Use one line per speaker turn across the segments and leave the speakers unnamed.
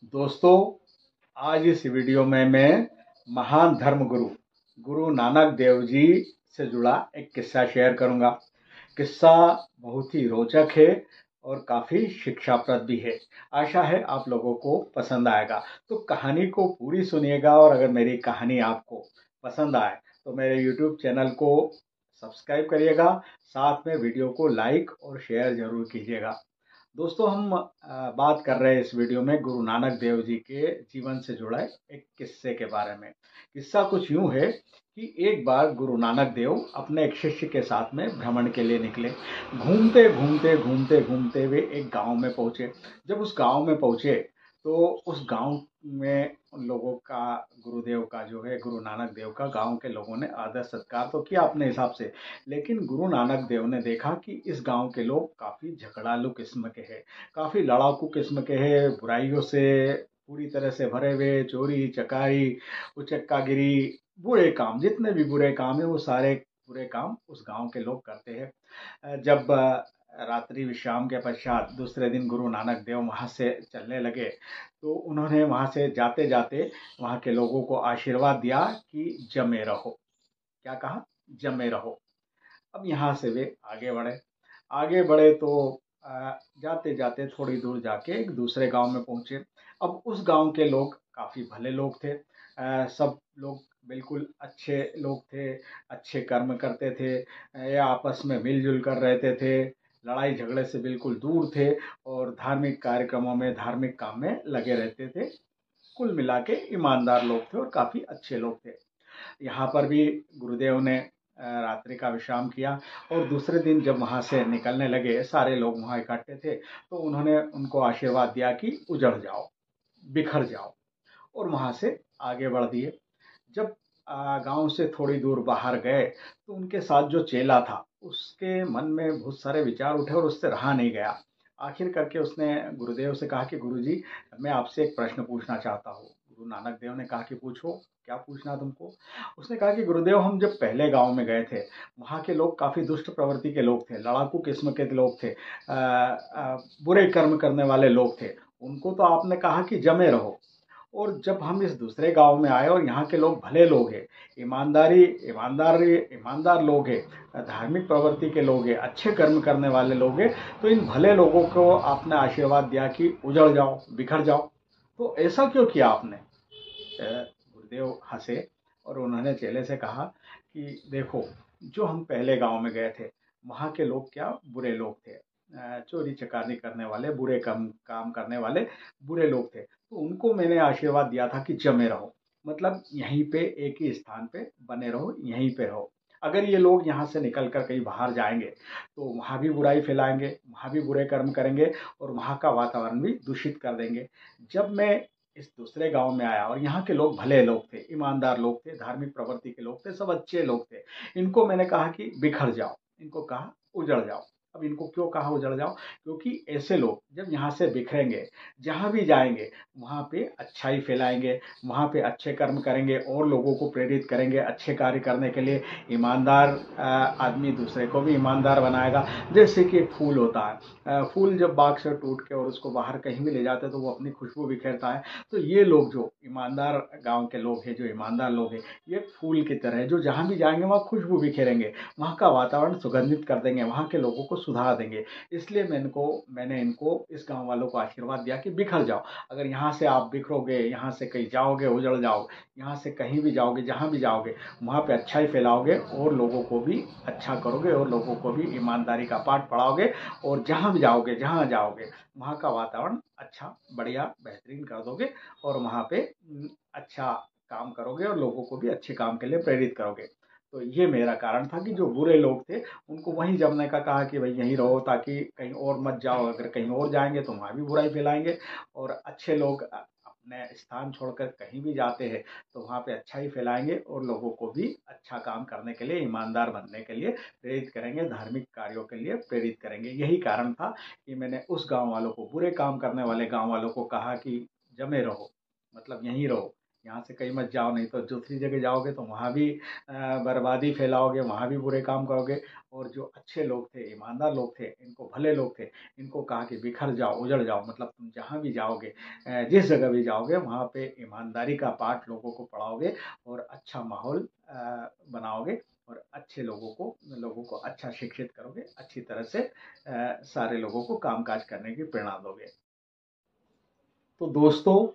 दोस्तों, आज इस वीडियो में मैं महान धर्म गुरु गुरु नानक देव जी से जुड़ा एक किस्सा शेयर करूंगा। किस्सा बहुत ही रोचक है और काफ़ी शिक्षाप्रद भी है। आशा है आप लोगों को पसंद आएगा। तो कहानी को पूरी सुनिएगा और अगर मेरी कहानी आपको पसंद आए तो मेरे यूट्यूब चैनल को सब्सक्राइब करिएगा। साथ में वीडियो को लाइक और शेयर ज़रूर कीजिएगा। दोस्तों, हम बात कर रहे हैं इस वीडियो में गुरु नानक देव जी के जीवन से जुड़ा एक किस्से के बारे में। किस्सा कुछ यूं है कि एक बार गुरु नानक देव अपने एक शिष्य के साथ में भ्रमण के लिए निकले। घूमते वे एक गांव में पहुंचे। जब उस गांव में पहुंचे तो उस गांव में उन लोगों का, गुरुदेव का जो है, गुरु नानक देव का, गांव के लोगों ने आदर सत्कार तो किया अपने हिसाब से। लेकिन गुरु नानक देव ने देखा कि इस गांव के लोग काफ़ी झगड़ालू किस्म के हैं, काफ़ी लड़ाकू किस्म के हैं, बुराइयों से पूरी तरह से भरे हुए, चोरी चकारी, उचक्कागिरी, बुरे काम, जितने भी बुरे काम हैं वो सारे बुरे काम उस गांव के लोग करते हैं। जब रात्रि विश्राम के पश्चात दूसरे दिन गुरु नानक देव वहाँ से चलने लगे तो उन्होंने वहाँ से जाते जाते वहाँ के लोगों को आशीर्वाद दिया कि जमे रहो। क्या कहा? जमे रहो। अब यहाँ से वे आगे बढ़े तो जाते जाते थोड़ी दूर जाके एक दूसरे गांव में पहुंचे। अब उस गांव के लोग काफ़ी भले लोग थे। सब लोग बिल्कुल अच्छे लोग थे, अच्छे कर्म करते थे, ये आपस में मिलजुल कर रहते थे, लड़ाई झगड़े से बिल्कुल दूर थे और धार्मिक कार्यक्रमों में, धार्मिक काम में लगे रहते थे। कुल मिला के ईमानदार लोग थे और काफ़ी अच्छे लोग थे। यहाँ पर भी गुरुदेव ने रात्रि का विश्राम किया और दूसरे दिन जब वहाँ से निकलने लगे, सारे लोग वहाँ इकट्ठे थे, तो उन्होंने उनको आशीर्वाद दिया कि उजड़ जाओ, बिखर जाओ, और वहाँ से आगे बढ़ दिए। जब गांव से थोड़ी दूर बाहर गए तो उनके साथ जो चेला था उसके मन में बहुत सारे विचार उठे और उससे रहा नहीं गया। आखिर करके उसने गुरुदेव से कहा कि गुरुजी, मैं आपसे एक प्रश्न पूछना चाहता हूँ। गुरु नानक देव ने कहा कि पूछो, क्या पूछना तुमको। उसने कहा कि गुरुदेव, हम जब पहले गांव में गए थे वहाँ के लोग काफ़ी दुष्ट प्रवृत्ति के लोग थे, लड़ाकू किस्म के लोग थे, बुरे कर्म करने वाले लोग थे। उनको तो आपने कहा कि जमे रहो, और जब हम इस दूसरे गांव में आए और यहाँ के लोग भले लोग हैं, ईमानदार लोग हैं, धार्मिक प्रवृत्ति के लोग हैं, अच्छे कर्म करने वाले लोग हैं, तो इन भले लोगों को आपने आशीर्वाद दिया कि उजड़ जाओ, बिखर जाओ, तो ऐसा क्यों किया आपने? गुरुदेव हंसे और उन्होंने चेले से कहा कि देखो, जो हम पहले गांव में गए थे वहाँ के लोग क्या बुरे लोग थे, चोरी चकारी करने वाले, बुरे काम करने वाले बुरे लोग थे। तो उनको मैंने आशीर्वाद दिया था कि जमे रहो, मतलब यहीं पे एक ही स्थान पे बने रहो, यहीं पे रहो। अगर ये लोग यहाँ से निकल कर कहीं बाहर जाएंगे तो वहाँ भी बुराई फैलाएंगे, वहाँ भी बुरे कर्म करेंगे और वहाँ का वातावरण भी दूषित कर देंगे। जब मैं इस दूसरे गांव में आया और यहाँ के लोग भले लोग थे, ईमानदार लोग थे, धार्मिक प्रवृत्ति के लोग थे, सब अच्छे लोग थे, इनको मैंने कहा कि बिखर जाओ, इनको कहा उजड़ जाओ। अब इनको क्यों कहा उजड़ जाओ? क्योंकि ऐसे लोग जब यहाँ से बिखरेंगे, जहाँ भी जाएंगे वहाँ पे अच्छाई फैलाएंगे, वहाँ पे अच्छे कर्म करेंगे और लोगों को प्रेरित करेंगे अच्छे कार्य करने के लिए। ईमानदार आदमी दूसरे को भी ईमानदार बनाएगा। जैसे कि एक फूल होता है, फूल जब बाग से टूट के और उसको बाहर कहीं भी ले जाते हैं तो वो अपनी खुशबू बिखेरता है। तो ये लोग जो ईमानदार गांव के लोग हैं, जो ईमानदार लोग हैं, ये फूल की तरह है, जो जहाँ भी जाएंगे वहाँ खुशबू बिखेरेंगे, वहाँ का वातावरण सुगंधित कर देंगे, वहाँ के लोगों को सुधार देंगे। इसलिए मैंने इनको, इस गांव वालों को आशीर्वाद दिया कि बिखर जाओ। अगर यहाँ से आप बिखरोगे, यहाँ से कहीं जाओगे उजड़ जाओगे, यहाँ से कहीं भी जाओगे, जहाँ भी जाओगे वहाँ पे अच्छाई फैलाओगे और लोगों को भी अच्छा करोगे और लोगों को भी ईमानदारी का पाठ पढ़ाओगे, और जहाँ भी जाओगे, जहाँ जाओगे वहाँ का वातावरण अच्छा, बढ़िया, बेहतरीन कर दोगे और वहाँ पे अच्छा काम करोगे और लोगों को भी अच्छे काम के लिए प्रेरित करोगे। तो ये मेरा कारण था कि जो बुरे लोग थे उनको वहीं जमने का कहा कि भाई यहीं रहो, ताकि कहीं और मत जाओ, अगर कहीं और जाएंगे तो वहाँ भी बुराई फैलाएंगे। और अच्छे लोग अपने स्थान छोड़कर कहीं भी जाते हैं तो वहाँ पे अच्छा ही फैलाएंगे और लोगों को भी अच्छा काम करने के लिए, ईमानदार बनने के लिए प्रेरित करेंगे, धार्मिक कार्यों के लिए प्रेरित करेंगे। यही कारण था कि मैंने उस गांव वालों को, बुरे काम करने वाले गांव वालों को कहा कि जमे रहो, मतलब यहीं रहो, यहाँ से कहीं मत जाओ, नहीं तो दूसरी जगह जाओगे तो वहाँ भी बर्बादी फैलाओगे, वहाँ भी बुरे काम करोगे। और जो अच्छे लोग थे, ईमानदार लोग थे, इनको भले लोग थे, इनको कहा कि बिखर जाओ, उजड़ जाओ। मतलब तुम जहाँ भी जाओगे, जिस जगह भी जाओगे, वहाँ पे ईमानदारी का पाठ लोगों को पढ़ाओगे और अच्छा माहौल बनाओगे और अच्छे लोगों को अच्छा शिक्षित करोगे, अच्छी तरह से सारे लोगों को कामकाज करने की प्रेरणा दोगे। तो दोस्तों,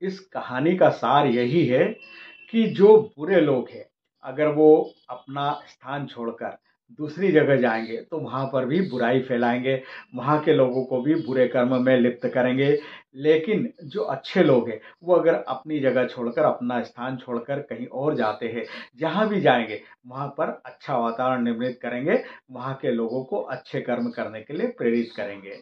इस कहानी का सार यही है कि जो बुरे लोग हैं, अगर वो अपना स्थान छोड़कर दूसरी जगह जाएंगे तो वहां पर भी बुराई फैलाएंगे, वहां के लोगों को भी बुरे कर्म में लिप्त करेंगे। लेकिन जो अच्छे लोग हैं, वो अगर अपनी जगह छोड़कर, अपना स्थान छोड़कर कहीं और जाते हैं, जहां भी जाएंगे वहां पर अच्छा वातावरण निर्मित करेंगे, वहां के लोगों को अच्छे कर्म करने के लिए प्रेरित करेंगे।